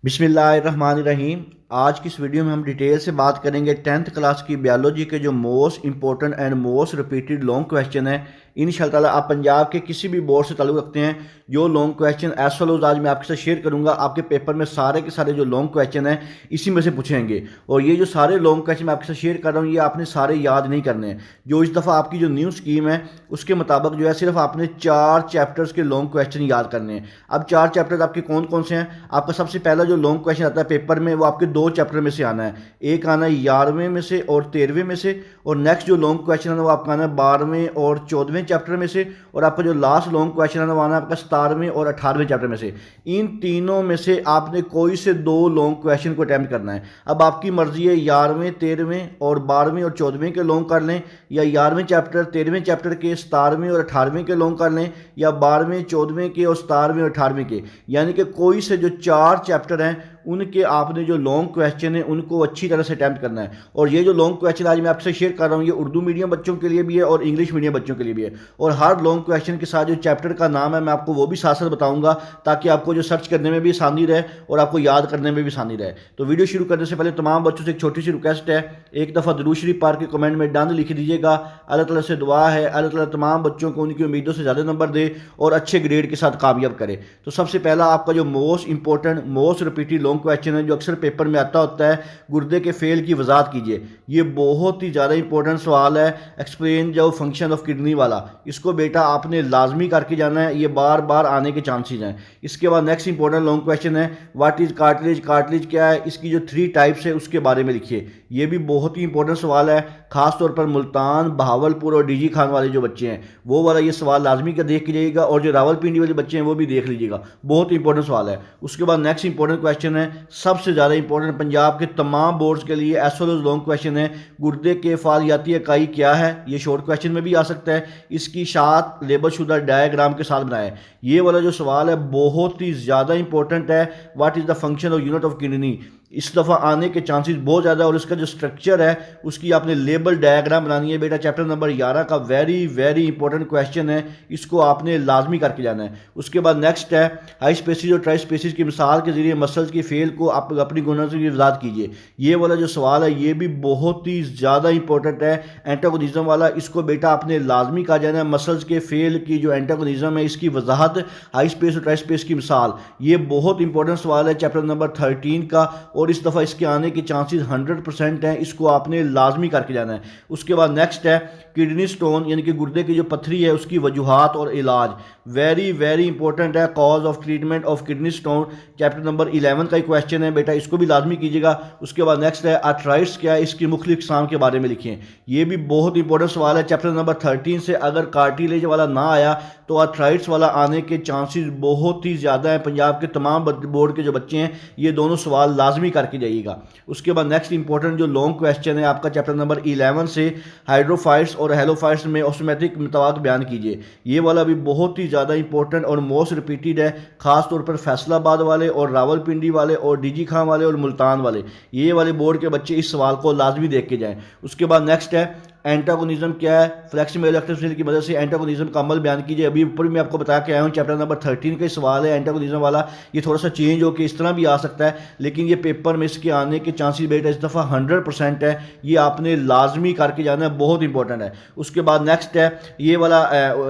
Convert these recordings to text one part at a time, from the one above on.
बिस्मिल्लाहिर्रहमानिर्रहीम। आज की इस वीडियो में हम डिटेल से बात करेंगे 10th क्लास की बायोलॉजी के जो most important and most repeated long question है। इंशाअल्लाह ताला आप पंजाब के किसी भी बोर्ड से ताल्लुक़ रखते हैं, जो लॉन्ग क्वेश्चन एज फॉलोज आज मैं आपके साथ शेयर करूंगा। आपके पेपर में सारे के सारे जो लॉन्ग क्वेश्चन हैं इसी में से पूछेंगे, और ये जो सारे लॉन्ग क्वेश्चन मैं आपके साथ शेयर कर रहा हूँ ये आपने सारे याद नहीं करने हैं। जो इस दफ़ा आपकी जो न्यू स्कीम है उसके मुताबिक जो है सिर्फ आपने 4 चैप्टर्स के लॉन्ग क्वेश्चन याद करने हैं। अब 4 चैप्टर्स आपके कौन कौन से हैं? आपका सबसे पहला जो लॉन्ग क्वेश्चन आता है पेपर में वो आपके 2 चैप्टर में से आना है। एक आना है 11वें में से और 13वें में से, और नेक्स्ट जो लॉन्ग क्वेश्चन है वो आपका आना है 12वें और 14वें चैप्टर में से, और आपका जो लास्ट लॉन्ग क्वेश्चन है वो आना है आपका 17वें और 18वें चैप्टर में से। इन तीनों में से आपने कोई से 2 लॉन्ग क्वेश्चन को अटैम्प्ट करना है। अब आपकी मर्जी है 11वें 13वें और 12वें और 14वें के लॉन्ग कर लें, या 11वें चैप्टर 13वें चैप्टर के 17वें और 18वें के लॉन्ग कर लें, या 12वें 14वें के और 17वें और 18वें के। यानी कि कोई से जो 4 चैप्टर हैं उनके आपने जो लॉन्ग क्वेश्चन है उनको अच्छी तरह से अटैम्प्ट करना है। और ये जो लॉन्ग क्वेश्चन आज मैं आपसे शेयर कर रहा हूँ ये उर्दू मीडियम बच्चों के लिए भी है और इंग्लिश मीडियम बच्चों के लिए भी है। और हर लॉन्ग क्वेश्चन के साथ जो चैप्टर का नाम है मैं आपको वो भी साथ साथ बताऊंगा, ताकि आपको जो सर्च करने में भी आसानी रहे और आपको याद करने में भी आसानी रहे। तो वीडियो शुरू करने से पहले तमाम बच्चों से एक छोटी सी रिक्वेस्ट है, एक दफ़ा दुरूद शरीफ पाक के कमेंट में डन लिख दीजिएगा। अल्लाह ताला से दुआ है अल्लाह ताला तमाम बच्चों को उनकी उम्मीदों से ज़्यादा नंबर दे और अच्छे ग्रेड के साथ कामयाब करे। तो सबसे पहला आपका जो most important most repeated long question है जो अक्सर पेपर में आता होता है, गुर्दे के फेल की वजाहत कीजिए। ये बहुत ही ज़्यादा इंपॉर्टेंट सवाल है। एक्सप्लेन जो फंक्शन ऑफ किडनी वाला, इसको बेटा आपने लाजमी करके जाना है, ये बार बार आने के चांसेस हैं। इसके बाद नेक्स्ट इंपॉर्टेंट लॉन्ग क्वेश्चन है व्हाट इज कार्टिलेज, कार्टिलेज क्या है, इसकी जो 3 टाइप्स है उसके बारे में लिखिए। ये भी बहुत ही इंपॉर्टेंट सवाल है, खासतौर पर मुल्तान, बहावलपुर और डीजी खान वाले जो बच्चे हैं वो वाला ये सवाल लाजमी का देख के जाइएगा, और जो रावलपिंडी वाले बच्चे हैं वो भी देख लीजिएगा, बहुत इंपॉर्टेंट सवाल है। उसके बाद नेक्स्ट इंपॉर्टेंट क्वेश्चन है सबसे ज़्यादा इंपॉर्टेंट पंजाब के तमाम बोर्ड्स के लिए as well as long question है, गुर्दे के फालियाती इकाई क्या है। ये शॉर्ट क्वेश्चन में भी आ सकता है, इसकी साथ लेबल शुदा डायग्राम के साथ बनाए। ये वाला जो सवाल है बहुत ही ज़्यादा इंपॉर्टेंट है, व्हाट इज़ द फंक्शन और यूनिट ऑफ किडनी। इस दफ़ा आने के चांसेस बहुत ज़्यादा है, और इसका जो स्ट्रक्चर है उसकी आपने लेबल डायग्राम बनानी है बेटा। चैप्टर नंबर 11 का वेरी वेरी इंपॉर्टेंट क्वेश्चन है, इसको आपने लाजमी करके जाना है। उसके बाद नेक्स्ट है हाई स्पेसिस और ट्राई स्पेसिस की मिसाल के जरिए मसल्स की फेल को आप अपनी गुणों की वजाहत कीजिए। ये वाला जो सवाल है ये भी बहुत ही ज़्यादा इंपॉर्टेंट है, एंटागोनिज्म वाला। इसको बेटा आपने लाजमी कहा जाना है, मसल्स के फेल की जो एंटागोनिज्म है इसकी वजाहत, हाई स्पेस और ट्राई स्पेस की मिसाल। ये बहुत इंपॉर्टेंट सवाल है चैप्टर नंबर 13 का, और इस दफ़ा इसके आने के चांसेस 100% हैं, इसको आपने लाजमी करके जाना है। उसके बाद नेक्स्ट है किडनी स्टोन यानी कि गुर्दे की जो पथरी है उसकी वजूहात और इलाज, वेरी वेरी इंपॉर्टेंट है। Cause of treatment of kidney stone chapter number 11 का ही क्वेश्चन है बेटा, इसको भी लाजमी कीजिएगा। उसके बाद नेक्स्ट है आर्थराइट्स क्या है, इसकी मुख्तलिफ इकसाम के बारे में लिखिए। ये भी बहुत इंपॉर्टेंट सवाल है चैप्टर नंबर 13 से। अगर कार्टिलेज वाला ना आया तो आर्थराइट्स वाला आने के चांसेस बहुत ही ज़्यादा है। पंजाब के तमाम बोर्ड के जो बच्चे हैं ये दोनों सवाल लाजमी करके जाइएगा। उसके बाद नेक्स्ट इंपॉर्टेंट जो लॉन्ग क्वेश्चन है आपका चैप्टर नंबर 11 से, हाइड्रोफाइट्स और हेलोफाइट्स में ऑस्मेटिक मतवाद बयान कीजिए। ये वाला भी बहुत ही ज़्यादा इंपॉर्टेंट और मोस्ट रिपीटेड है, खासतौर पर फैसलाबाद वाले और रावलपिंडी वाले और डीजी खान वाले और मुल्तान वाले, ये वाले बोर्ड के बच्चे इस सवाल को लाजमी देख के जाएं। उसके बाद नेक्स्ट है एंटागोनिज्म क्या है, फ्लेक्सिबल इलेक्ट्रिसिटी की मदद से एंटागोनिज्म का अमल बयान कीजिए। अभी ऊपर मैं आपको बता के आया हूँ चैप्टर नंबर 13 का सवाल है एंटागोनिज्म वाला। ये थोड़ा सा चेंज होकर इस तरह भी आ सकता है, लेकिन ये पेपर में इसके आने के चांसेस बेटा इस दफ़ा 100% है, ये आपने लाजमी करके जाना है, बहुत इंपॉर्टेंट है। उसके बाद नेक्स्ट है ये वाला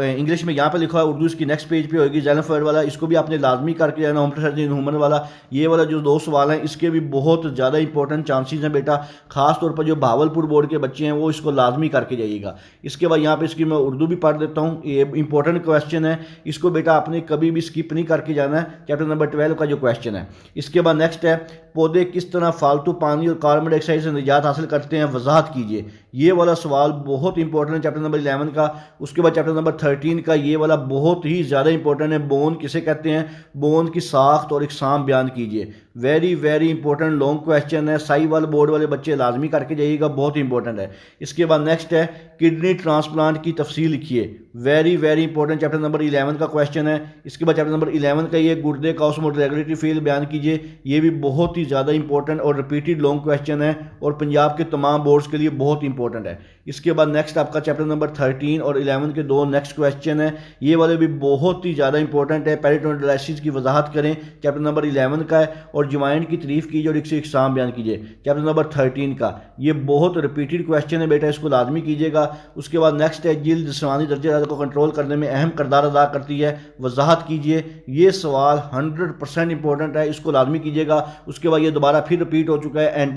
इंग्लिश में यहाँ पर लिखा है, उर्दू इसकी नेक्स्ट पेज पर होगी, जेनोफायर वाला, इसको भी आपने लाजमी करके जाना। ह्यूमन वाला, ये वाला जो 2 सवाल हैं इसके भी बहुत ज़्यादा इंपॉर्टेंट चांसेस हैं बेटा, खासतौर पर जो भावलपुर बोर्ड के बच्चे हैं वो इसको लाजमी करके जाइएगा। इसके बाद यहाँ पे इसकी मैं उर्दू भी पढ़ देता हूँ, ये इंपॉर्टेंट क्वेश्चन है, इसको बेटा आपने कभी भी स्किप नहीं करके जाना है, चैप्टर नंबर 12 का जो क्वेश्चन है। इसके बाद नेक्स्ट है पौधे किस तरह फालतू पानी और कार्बन डाइऑक्साइड से निजात हासिल करते हैं, वजाहत कीजिए। ये वाला सवाल बहुत इंपॉर्टेंट है चैप्टर नंबर 11 का। उसके बाद चैप्टर नंबर 13 का ये वाला बहुत ही ज़्यादा इंपॉर्टेंट है, बोन किसे कहते हैं, बोन की साख्त और इकसाम बयान कीजिए। Very very important long question है, साहिवाल बोर्ड वाले बच्चे लाजमी करके जाइएगा, बहुत इंपॉर्टेंट है। इसके बाद नेक्स्ट है किडनी ट्रांसप्लांट की तफसील लिखिए, very very important chapter number 11 का क्वेश्चन है। इसके बाद चैप्टर नंबर 11 का ये गुर्दे का ऑस्मोरेगुलेटरी फील्ड बयान कीजिए। ये भी बहुत ही ज़्यादा इंपॉर्टेंट और रिपीटेड लॉन्ग क्वेश्चन है, और पंजाब के तमाम बोर्ड्स के लिए बहुत इंपॉर्टेंट है। इसके बाद नेक्स्ट आपका चैप्टर नंबर 13 और 11 के दो नेक्स्ट क्वेश्चन है, ये वाले भी बहुत ही ज़्यादा इंपॉर्टेंट है। पेरिटोनलाइसिस की वजाहत करें, चैप्टर नंबर 11 का है, और ज्वाइंट की तारीफ कीजिए और इससे एग्जाम बयान कीजिए, चैप्टर नंबर 13 का। ये बहुत रिपीटेड क्वेश्चन है बेटा, इसको लाजमी कीजिएगा। उसके बाद नेक्स्ट है जिल्द जिस्मानी दर्जे को कंट्रोल करने में अहम किरदार अदा करती है, वजाहत कीजिए। ये सवाल 100% इंपॉर्टेंट है, इसको लाजमी कीजिएगा। उसके बाद ये दोबारा फिर रिपीट हो चुका है,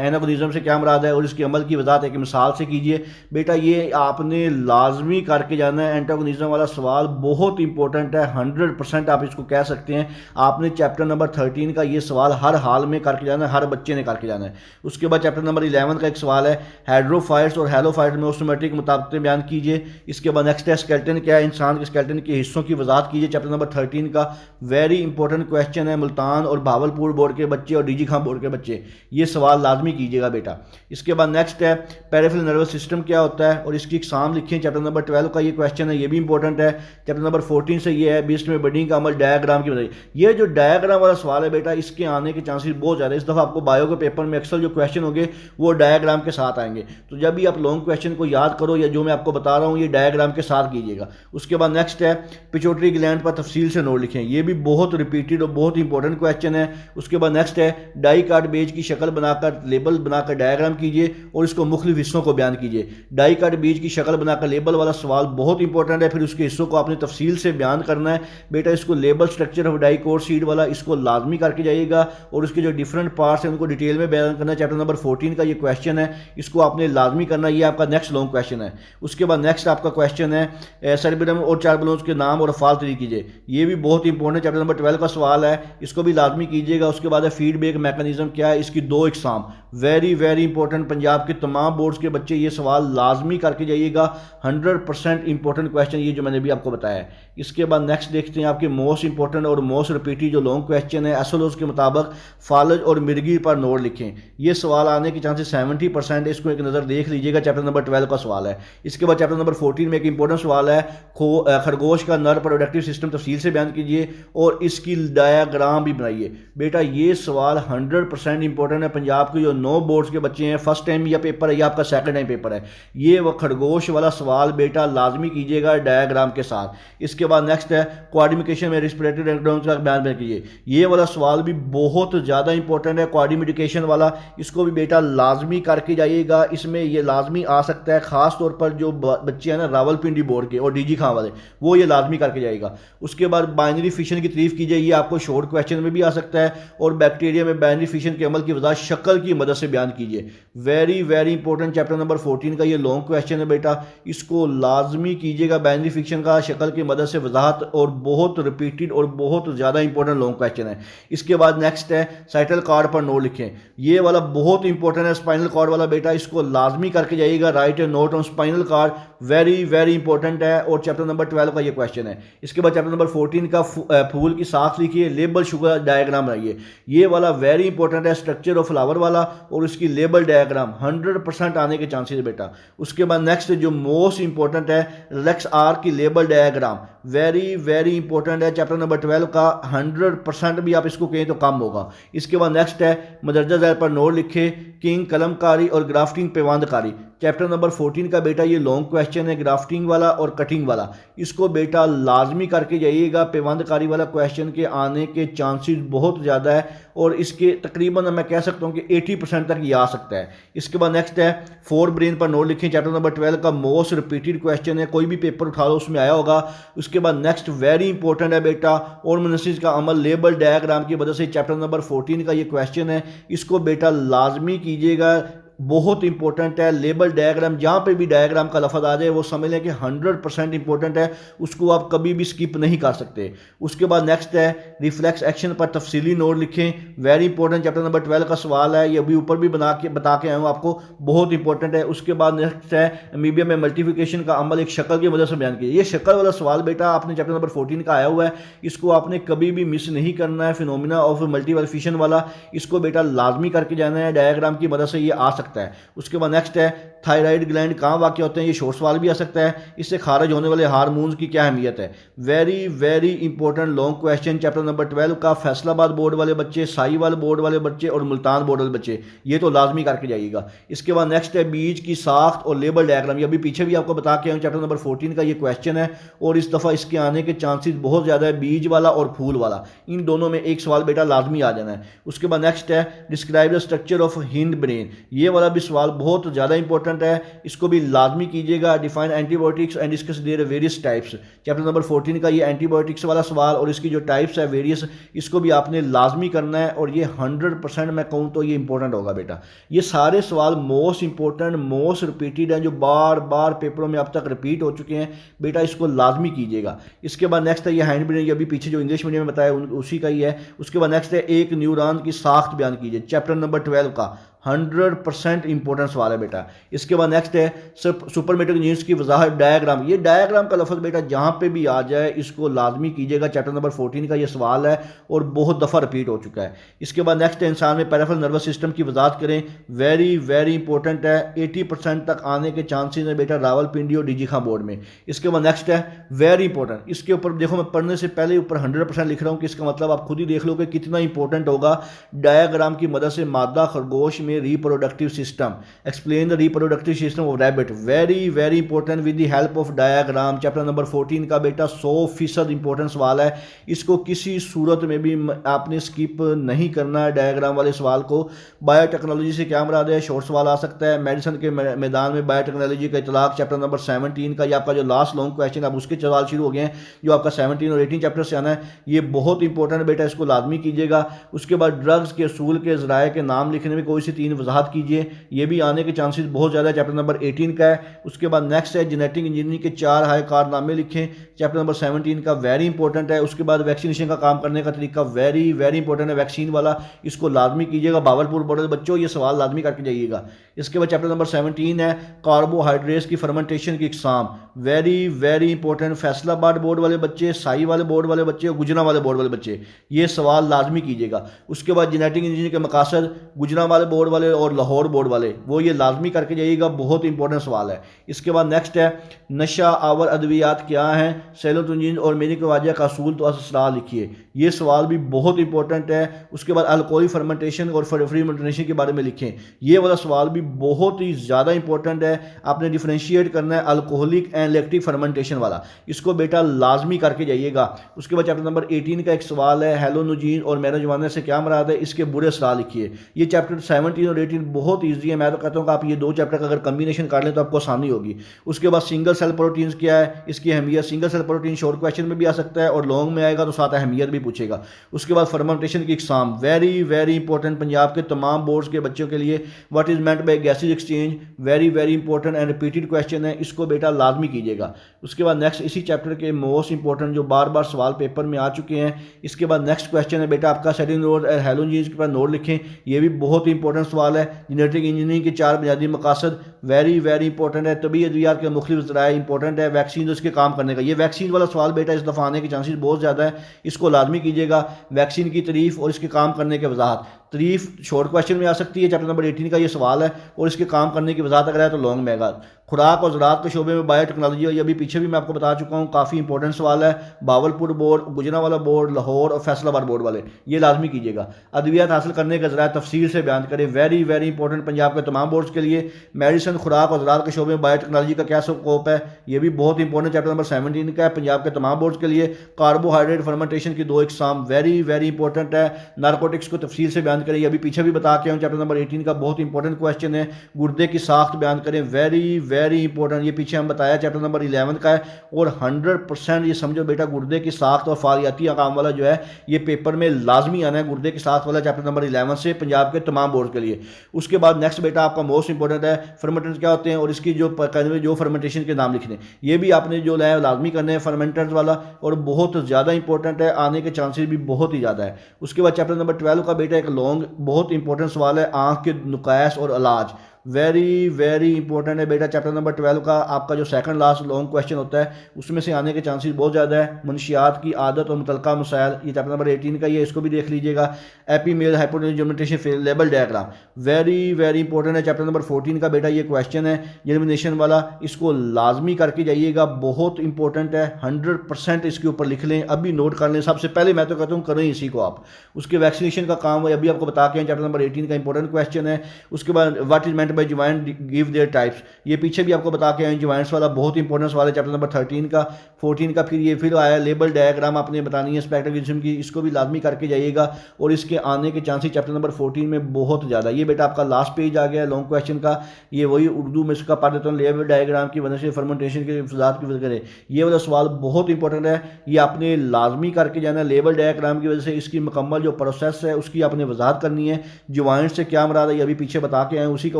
एनागोनिज्म से क्या मुराद है और इसके अमल की वजाहत एक मिसाल से कीजिए। बेटा ये आपने लाजमी करके जाना है। एंटागोनिज्म वाला सवाल बहुत इंपॉर्टेंट है, 100% आप इसको कह सकते हैं। आपने चैप्टर नंबर 13 का ये सवाल हर हाल में करके जाना है, हर बच्चे ने करके जाना है। उसके बाद चैप्टर नंबर 11 का एक सवाल है, हाइड्रोफाइट्स और हेलोफाइट्स में ऑस्टोमेट्रिक मुताबिक बयान कीजिए। इसके बाद नेक्स्ट है स्केलेटन क्या है, इंसान के स्केलेटन के हिस्सों की वजाहत कीजिए, चैप्टर नंबर 13 का। वेरी इंपॉर्टेंट क्वेश्चन है, मुल्तान और भावलपुर बोर्ड के बच्चे और डीजी खां बोर्ड के बच्चे ये सवाल लाजमी कीजिएगा बेटा। इसके बाद नेक्स्ट है पेरिफेरल नर्वस सिस्टम क्या होता है और इसकी एग्जाम लिखें, चैप्टर नंबर 12 का ये क्वेश्चन है, ये भी इंपॉर्टेंट है। चैप्टर नंबर 14 से ये है बीस्ट में बडिंग का अमल डायग्राम की बताइए। ये जो डायग्राम वाला सवाल है बेटा, इसके आने के चांसेस बहुत ज़्यादा है। इस दफ़ा आपको बायो के पेपर में अक्सर जो क्वेश्चन होंगे वो डायग्राम के साथ आएंगे, तो जब भी आप लॉन्ग क्वेश्चन को याद करो या जो मैं आपको बता रहा हूँ ये डायग्राम के साथ कीजिएगा। उसके बाद नेक्स्ट है पिट्यूटरी ग्लैंड पर तफसील से नोट लिखें, ये भी बहुत रिपीटेड और बहुत इंपॉर्टेंट क्वेश्चन है। उसके बाद नेक्स्ट है डाई कार्ड बेज की शक्ल बनाकर लेबल बनाकर डायग्राम कीजिए और इसको मुख्तलिफ हिस्सों को बयान कीजिए। डाई कार्ड बीज की शक्ल बनाकर लेबल वाला सवाल बहुत इंपॉर्टेंट है, फिर उसके हिस्सों को आपने तफसील से बयान करना है बेटा। इसको label structure of dicot seed वाला इसको लाजमी करके जाइएगा और उसके जो डिफरेंट पार्ट्स हैं उनको डिटेल में बयान करना है। चैप्टर नंबर 14 का ये क्वेश्चन है, इसको आपने लाजमी करना है, ये आपका नेक्स्ट लॉन्ग क्वेश्चन है। उसके बाद नेक्स्ट आपका क्वेश्चन है सेरेब्रम और चार्बलोन्स के नाम और अफाल तरीके कीजिए, ये भी बहुत इंपॉर्टेंट चैप्टर नंबर 12 का सवाल है, इसको भी लाजमी कीजिएगा। उसके बाद है फीडबैक मैकेनिज्म क्या है, इसकी दो exam very very important, Punjab के तमाम बोर्ड्स के बच्चे ये सवाल लाजमी करके जाइएगा, 100% इंपॉर्टेंट क्वेश्चन ये जो मैंने भी आपको बताया है। इसके बाद नेक्स्ट देखते हैं आपके मोस्ट इंपॉर्टेंट और मोस्ट रिपीटेड जो लॉन्ग क्वेश्चन है, एसएलओस के मुताबिक फालज और मिर्गी पर नोट लिखें। ये सवाल आने के चांसेस 70% है, इसको एक नज़र देख लीजिएगा, चैप्टर नंबर 12 का सवाल है। इसके बाद चैप्टर नंबर 14 में एक इंपॉर्टेंट सवाल है, खरगोश का नर प्रोडक्टिव सिस्टम तफसील से बयान कीजिए और इसकी डायग्राम भी बनाइए। बेटा ये सवाल 100% इंपॉर्टेंट है, पंजाब के जो 9 बोर्ड्स के बच्चे हैं, फर्स्ट टाइम या पेपर है या आपका सेकंड टाइम पेपर है, ये वो खरगोश वाला सवाल बेटा लाजमी कीजिएगा डायग्राम के साथ। इसके बाद नेक्स्ट है कोऑर्डिनेशन में रेस्पिरेटरी डायग्राम्स का बयान कीजिए, ये वाला सवाल भी बहुत ज़्यादा इंपॉर्टेंट है, कोऑर्डिनेशन वाला, इसको भी बेटा लाजमी करके जाइएगा। इसमें ये लाजमी आ सकता है, खास तौर पर जो बच्चे हैं ना रावलपिंडी बोर्ड के और डीजी खां वाले, वो ये लाजमी करके जाएगा। उसके बाद बाइनरी फिशन की तारीफ कीजिए, ये आपको शॉर्ट क्वेश्चन में भी आ सकता है, और बैक्टीरिया में बाइनरी फिशन के अमल की वजह शक्ल की मदद से बयान कीजिए। Very very important chapter number 14 का ये लॉन्ग क्वेश्चन है बेटा, इसको लाजमी कीजिएगा, बाइनरी फिक्शन का शक्ल की मदद से वजाहत, और बहुत रिपीटेड और बहुत ज़्यादा इंपॉर्टेंट लॉन्ग क्वेश्चन है। इसके बाद नेक्स्ट है साइटल कार्ड पर नोट लिखें, ये वाला बहुत इंपॉर्टेंट है, स्पाइनल कार्ड वाला बेटा, इसको लाजमी करके जाइएगा, right A note on spinal cord, very very important है, और चैप्टर नंबर 12 का ये क्वेश्चन है। इसके बाद चैप्टर नंबर 14 का फूल की साख लिखिए, लेबल शुगर डायग्राम बनाइए, ये वाला वेरी इंपॉर्टेंट है, स्ट्रक्चर ऑफ फ्लावर वाला और उसकी लेबल डायग्राम 100% आने के चांसेस है बेटा। उसके बाद नेक्स्ट जो मोस्ट इंपॉर्टेंट है रिलैक्स आर की label diagram, very very important है, चैप्टर नंबर 12 का, 100% भी आप इसको कहें तो कम होगा। इसके बाद नेक्स्ट है मदरजा ज़ैल पर नोट लिखे, किंग कलमकारी और ग्राफ्टिंग पेवंदकारी, चैप्टर नंबर 14 का बेटा ये लॉन्ग क्वेश्चन है, ग्राफ्टिंग वाला और कटिंग वाला, इसको बेटा लाजमी करके जाइएगा, पेवंदकारी वाला क्वेश्चन के आने के चांसेस बहुत ज़्यादा है, और इसके तकरीबन मैं कह सकता हूँ कि 80% तक ये आ सकता है। इसके बाद नेक्स्ट है फोर ब्रेन पर नोट लिखें, चैप्टर नंबर 12 का मोस्ट रिपीटेड क्वेश्चन है, कोई भी पेपर उठा लो उसमें आया होगा। उसके बाद नेक्स्ट वेरी इंपॉर्टेंट है बेटा ऑर्गेनाइजेशन का अमल लेबल डायग्राम की वजह से, चैप्टर नंबर 14 का ये क्वेश्चन है, इसको बेटा लाजमी कीजिएगा, बहुत इंपॉर्टेंट है। लेबल डायग्राम, जहाँ पे भी डायग्राम का लफ्ज़ आ जाए वो समझ लें कि 100% इंपॉर्टेंट है, उसको आप कभी भी स्किप नहीं कर सकते। उसके बाद नेक्स्ट है रिफ्लेक्स एक्शन पर तफसीली नोट लिखें, वेरी इंपॉर्टेंट, चैप्टर नंबर 12 का सवाल है, ये अभी ऊपर भी बता के आया हूँ आपको, बहुत इंपॉर्टेंट है। उसके बाद नेक्स्ट है अमीबिया में मल्टीप्लिकेशन का अमल एक शक्ल की वजह से बयान किया, ये शक्ल वाला सवाल बेटा आपने चैप्टर नंबर 14 का आया हुआ है, इसको आपने कभी भी मिस नहीं करना है। फिनोमिना ऑफ मल्टीपल फिशन वाला, इसको बेटा लाजमी करके जाना है, डायग्राम की मदद से ये आ सकता है। उसके बाद नेक्स्ट है थायराइड ग्लैंड कहाँ वाक़ होते हैं, ये शॉर्ट सवाल भी आ सकता है। इससे खारिज होने वाले हार्मोन्स की क्या अहमियत है। Very very important long question chapter number 12 का, फैसलाबाद बोर्ड वाले बच्चे, साहिवाल बोर्ड वाले बच्चे और मुल्तान बोर्ड वाले बच्चे, ये तो लाजमी करके जाइएगा। इसके बाद नेक्स्ट है बीज की साख्त और लेबल डायग्राम। ये अभी पीछे भी आपको बता के आया हूँ, चैप्टर नंबर 14 का ये क्वेश्चन है और इस दफ़ा इसके आने के चांसेस बहुत ज़्यादा है। बीज वाला और फूल वाला, इन दोनों में एक सवाल बेटा लाजमी आ जाना है। उसके बाद नेक्स्ट है describe the structure of hind brain. ये वाला भी सवाल बहुत ज़्यादा इंपॉर्टेंट है, इसको भी लाजमी कीजिएगा। Define antibiotics and discuss their various types. Chapter number 14 का ये एंटीबायोटिक्स वाला सवाल और इसकी जो टाइप्स है वेरियस, इसको भी आपने लाजमी करना है और ये 100% मैं कहूँ तो ये इंपॉर्टेंट होगा बेटा। ये सारे सवाल मोस्ट इंपॉर्टेंट, मोस्ट रिपीटेड हैं, जो बार बार पेपरों में अब तक रिपीट हो चुके हैं बेटा, इसको लाजमी कीजिएगा। इसके बाद नेक्स्ट है ये हैंड ब्रेन, ये अभी पीछे जो इंग्लिश मीडियम में बताया उसी का ही है। उसके बाद नेक्स्ट है एक न्यूरॉन की साख्त बयान कीजिए, चैप्टर नंबर 12 का 100% इंपॉर्टेंट सवाल है बेटा। इसके बाद नेक्स्ट है सुपरमेट्रिक यूनिट्स की वजाहत डायग्राम। ये डायग्राम का लफ्ज़ बेटा जहाँ पे भी आ जाए इसको लाजमी कीजिएगा। चैप्टर नंबर 14 का ये सवाल है और बहुत दफ़ा रिपीट हो चुका है। इसके बाद नेक्स्ट है इंसान में पेरिफेरल नर्वस सिस्टम की वजाहत करें, वेरी वेरी इंपॉर्टेंट है। 80% तक आने के चांसेस है बेटा रावलपिंडी और डीजी खां बोर्ड में। इसके बाद नेक्स्ट है वेरी इंपॉर्टेंट, इसके ऊपर देखो मैं पढ़ने से पहले ऊपर 100% लिख रहा हूँ कि इसका मतलब आप खुद ही देख लो कि कितना इंपॉर्टेंट होगा। डायग्राम की मदद से मादा खरगोश में reproductive system, explain the reproductive system of rabbit, very very important with the help of diagram. Chapter number 14 का बेटा 100% इंपॉर्टेंट सवाल है, इसको किसी सूरत में भी आपने स्किप नहीं करना है डायग्राम वाले सवाल को। बायोटेक्नोलॉजी से क्या मुराद है, शॉर्ट सवाल आ सकता है। मेडिसिन के मैदान में बायोटेक्नोलॉजी का इतलाक, चैप्टर नंबर 17 का, ये आपका जो लास्ट लॉन्ग क्वेश्चन अब उसके सवाल शुरू हो गए हैं जो आपका 17 और 18 चैप्टर से आना है। ये बहुत इंपॉर्टेंट है बेटा, इसको लाजमी कीजिएगा। उसके बाद ड्रग्स के असूल के ज़राए के नाम लिखने में कोई सी 3 वजाहत कीजिए, ये भी आने के चांसेस बहुत ज़्यादा है, चैप्टर नंबर 18 का है। उसके बाद नेक्स्ट है जेनेटिक इंजीनियरिंग के 4 हाई कारनामे लिखें, चैप्टर नंबर 17 का, वेरी इंपॉर्टेंट है। उसके बाद वैक्सीनेशन का काम करने का तरीका वेरी वेरी इंपॉर्टेंट है, वैक्सीन वाला, इसको लाजमी कीजिएगा। भावलपुर बोर्ड बच्चों ये सवाल लाजमी करके जाइएगा। इसके बाद चैप्टर नंबर 17 है कार्बोहाइड्रेट्स की फर्मेंटेशन की exam, very very important. Faisalabad board वाले बच्चे, साई वाले बोर्ड वाले बच्चे और गुजरा वाले बोर्ड वाले बच्चे ये सवाल लाजमी कीजिएगा। उसके बाद जेनेटिक इंजीनियरिंग के मकासद, गुजरा वाले बोर्ड वाले और लाहौर बोर्ड वाले, वो ये लाजमी करके जाइएगा, बहुत इंपॉर्टेंट सवाल है। इसके बाद नेक्स्ट है नशा आवर अद्वियात क्या हैं, सेरोटोनिन और मेनिकवाजिया का असूल तो असरार लिखिए, ये सवाल भी बहुत इंपॉर्टेंट है। उसके बाद अल्कोहल फर्मेंटेशन और फर्मेंटेशन के बारे में लिखें, ये वाला सवाल भी बहुत ही ज़्यादा इंपॉर्टेंट है। आपने डिफ्रेंशिएट करना है अल्कोहलिक एंड लैक्टिक फर्मेंटेशन वाला, इसको बेटा लाजमी करके जाइएगा। उसके बाद चैप्टर नंबर 18 का एक सवाल है हेलोनोजीन और मैरिजुआना से क्या मुराद है, इसके बुरे असरार लिखिए। ये चैप्टर 17 और 18 बहुत ईजी है, मैं तो कहता हूँ कि आप ये 2 चैप्टर का अगर कम्बिनेशन कर लें तो आपको आसानी होगी। उसके बाद सिंगल सेल प्रोटीन्स क्या है, इसकी अहमियत, single cell protein short question में भी आ सकता है और लॉन्ग में आएगा तो साथ अहमियत भी पूछेगा। उसके बाद फर्मेंटेशन की exam, very very important Punjab के तमाम बोर्ड्स के बच्चों के लिए। What is meant by gases exchange, very very important and repeated question है, इसको बेटा लाजमी कीजिएगा। उसके बाद नेक्स्ट इसी चैप्टर के मोस्ट इंपॉर्टेंट जो बार बार सवाल पेपर में आ चुके हैं, इसके बाद नेक्स्ट क्वेश्चन है बेटा आपका सेटिंग नोट हेलोजीन्स के पास नोट लिखें, ये भी बहुत इंपॉर्टेंट सवाल है। जेनेटिक इंजीनियरिंग के 4 बुनियादी मकासद, वेरी वेरी इंपॉर्टेंट है। तभी अद्वियात के मुख्तलिफ ज़राए इंपॉर्टेंट है। वैक्सीन उसके काम करने का, ये वैक्सीन वाला सवाल बेटा इस दफ़ा आने के चांसेस बहुत ज़्यादा है, इसको लाजमी कीजिएगा। वैक्सीन की तारीफ और इसके काम करने के वजाहत, तारीफ शॉर्ट क्वेश्चन में आ सकती है, चैप्टर नंबर 18 का ये सवाल है और इसके काम करने की वजाहत अगर है तो लॉन्ग में आएगा। खुराक और ज़राअत के शोबे में बायोटेक्नोलॉजी, ये अभी पीछे भी मैं आपको बता चुका हूँ, काफ़ी इंपॉर्टेंट सवाल है। भावलपुर बोर्ड, गुजरांवाला बोर्ड, लाहौर और फैसलाबाद बोर्ड वाले ये लाजमी कीजिएगा। अद्वियात हासिल करने का ज़राए तफसील से बयान करें, वेरी वेरी इंपॉर्टेंट पंजाब के तमाम बोर्ड्स के लिए। मेडिसिन, खुराक और ज़राअत के शोबे में बायोटेक्नोलॉजी का क्या स्कोप है, ये भी बहुत इंपॉर्टेंट चैप्टर नंबर 17 का है पंजाब के तमाम बोर्ड्स के लिए। कार्बोहाइड्रेट फर्मेंटेशन की 2 इकसाम, वेरी वेरी इंपॉर्टेंट है। नारकोटिक्स को तफसील से बयान करें, ये अभी पीछे भी बता के हूँ, चैप्टर नंबर 18 का बहुत इंपॉर्टेंट क्वेश्चन है। गुर्दे की साख्त बयान करें, वेरी वेरी इंपॉर्टेंट, ये पीछे हम बताया चैप्टर नंबर 11 का है और 100% ये समझो बेटा गुर्दे की साख्त और फारियाती अकाम वाला जो है ये पेपर में लाजमी आना है, गुर्दे की साख्त वाला चैप्टर नंबर 11 से पंजाब के तमाम बोर्ड के लिए। उसके बाद नेक्स्ट बेटा आपका मोस्ट इंपॉर्टेंट है फर्मेंटेंट्स क्या होते हैं और इसकी जो फर्मेंटेशन के नाम लिखने, ये भी आपने जो लाया लाजमी करने हैं फर्मेंटेंट्स वाला, और बहुत ज़्यादा इंपॉर्टेंट है, आने के चांसेस भी बहुत ही ज़्यादा है। उसके बाद चैप्टर नंबर 12 का बेटा एक लॉन्ग बहुत इंपॉर्टेंट सवाल है आँख के नुकायस और इलाज, वेरी वेरी इंपॉर्टेंट है बेटा। चैप्टर नंबर 12 का आपका जो सेकंड लास्ट लॉन्ग क्वेश्चन होता है उसमें से आने के चांसेस बहुत ज़्यादा है। मंशियात की आदत और मुतलका मसाइल, ये चैप्टर नंबर 18 का ही है, इसको भी देख लीजिएगा। एपीमेल हाइपोटेन्यूज ज्योमेट्रिशियन label diagram, very very important है। चैप्टर नंबर 14 का बेटा ये क्वेश्चन है एलिमिनेशन वाला, इसको लाजमी करके जाइएगा, बहुत इंपॉर्टेंट है। 100% इसके ऊपर लिख लें, अभी नोट कर लें। सबसे पहले मैं तो कहता हूँ करें इसी को आप। उसके वैक्सीनेशन का काम है, अभी आपको बता के चैप्टर नंबर 18 का इंपॉर्टेंट क्वेश्चन है। उसके बाद what is meant by joint, give their types, ये पीछे भी आपको बता के आए ज्वाइंट्स वाला, बहुत इंपॉर्टेंट सवाल है चैप्टर नंबर 13 का। 14 का फिर आया लेबल डायग्राम आपने बतानी है स्पेक्ट्रम की, इसको भी लाजमी करके जाइएगा। और इसके आने के चांसेस चैप्टर नंबर 14 में बहुत ज़्यादा। ये बेटा आपका लास्ट पेज आ गया लॉन्ग क्वेश्चन का, ये वही उर्दू में इसका पढ़ देता हूँ। लेबल डायग्राम की वजह से फर्मेंटेशन के फजात की वजह से ये वाला सवाल बहुत इंपॉर्टेंट है, ये आपने लाजमी करके जाना। लेबल डायग्राम की वजह से इसकी मुकम्मल जो प्रोसेस है उसकी आपने वजाहत करनी है। ज्वाइंट से क्या मुराद है ये अभी पीछे बता के आए, उसी का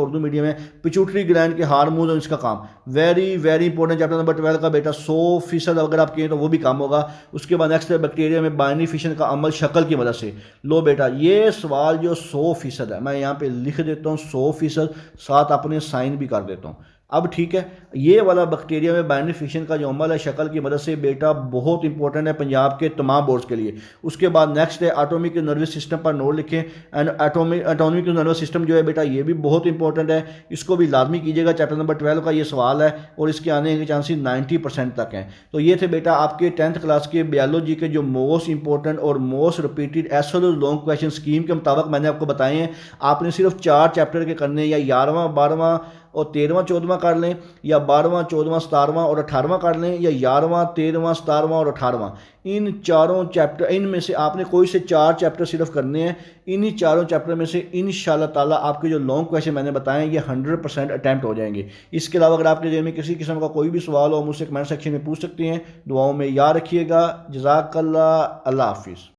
उर्दू मीडियम है। पिट्यूटरी ग्लैंड के हार्मोन और इसका काम, very very important chapter number 12 का बेटा। 100% अगर आप किए तो वो भी काम होगा। उसके बाद नेक्स्ट बैक्टीरिया में बाइनरी फिशन का अमल शक्ल की मदद से। लो बेटा ये सवाल जो 100% है, मैं यहाँ पे लिख देता हूँ 100%, साथ अपने साइन भी कर देता हूँ। अब ठीक है, ये वाला बैक्टीरिया में बाइनरी फिशन का जो अमल है शक्ल की मदद से बेटा बहुत इंपॉर्टेंट है पंजाब के तमाम बोर्ड्स के लिए। उसके बाद नेक्स्ट है एटॉमिक नर्वस सिस्टम पर नोट लिखें। एंड एटॉमिक नर्वस सिस्टम जो है बेटा ये भी बहुत इंपॉर्टेंट है, इसको भी लाजमी कीजिएगा। चैप्टर नंबर 12 का ये सवाल है और इसके आने के चांसेस 90% तक हैं। तो ये थे बेटा आपके 10th क्लास के बायोलॉजी के जो मोस्ट इंपॉर्टेंट और most repeated SLO long question scheme के मुताबिक मैंने आपको बताए हैं। आपने सिर्फ 4 चैप्टर के करने, या 11वां 12वां और 13वां 14वां कर लें, या 12वां 14वां 17वां और 18वां कर लें, या 11वां 13वां 17वां और 18वां। इन चारों चैप्टर, इनमें से आपने कोई से 4 चैप्टर सिर्फ करने हैं। इन्हीं चारों चैप्टर में से इंशाल्लाह ताला आपके जो लॉन्ग क्वेश्चन मैंने बताए ये 100% अटैम्प्ट हो जाएंगे। इसके अलावा अगर आपके जेब में किसी किस्म का कोई भी सवाल हो मुझसे कमेंट सेक्शन में पूछ सकते हैं। दुआओं में याद रखिएगा। जज़ाकल्लाह, अल्लाह हाफिज़।